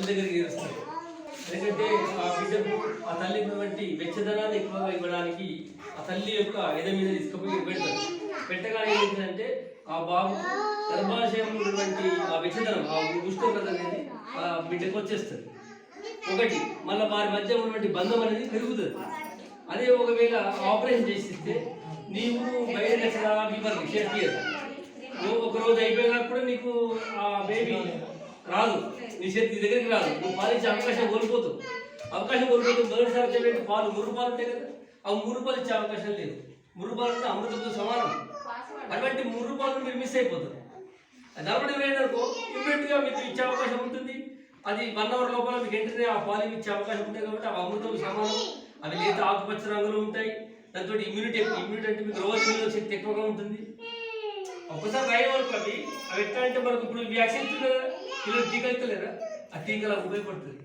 దగ్గరికి చేరుస్తారు. ఎందుకంటే ఆ బిడ్డకు ఆ తల్లి ఉన్నటువంటి వెచ్చదనాన్ని ఎక్కువగా ఇవ్వడానికి ఆ తల్లి యొక్క ఎద మీద తీసుకుపోయి పెడతారు. పెట్టగానే ఏంటంటే ఆ బాబు గర్భాశయంలో ఉన్నటువంటి ఆ వెచ్చదనం, ఆ ఉష్ణోగ్రత అనేది ఆ బిడ్డకు వచ్చేస్తుంది. ఒకటి మళ్ళీ వారి మధ్య ఉన్నటువంటి బంధం అనేది పెరుగుతుంది. అదే ఒకవేళ ఆపరేషన్ చేసిస్తే నీవు బయట లక్షణాలు ఫీవర్ షేర్ చేయదు. నువ్వు ఒక రోజు అయిపోయినా కూడా నీకు ఆ బేబీ రాదు, నీ దగ్గరికి రాదు. నువ్వు పాలించే అవకాశం కోల్పోతావు. మొదటిసారి వచ్చేటువంటి పాలు ముర్రు పాలు ఉంటాయి కదా, ఆ ముర్రు పాలు ఇచ్చే అవకాశం లేదు. ముర్రు పాలు అంటే అమృతంతో సమానం. అటువంటి ముర్రు పాలు మీరు మిస్ అయిపోతారు. దాని ఏంటనుకో ఇమ్మీడియట్గా మీకు ఇచ్చే అవకాశం ఉంటుంది. అది 1 అవర్ లోపల మీకు వెంటనే ఆ పాలు ఇచ్చే అవకాశం ఉంటుంది. కాబట్టి అవి అమృతం సమానం. అవి లేత ఆకుపచ్చ రంగులో ఉంటాయి. దాంతో ఇమ్యూనిటీ అంటే మీకు రోజు నిరోధక శక్తి ఎక్కువగా ఉంటుంది. ఒక్కసారి రాయే వరకు అవి ఎట్లా అంటే మనకు ఇప్పుడు వ్యాక్సిన్ పిల్లలు టీకా ఇస్తలేరా, ఆ టీకాలు ఉపయోగపడుతుంది.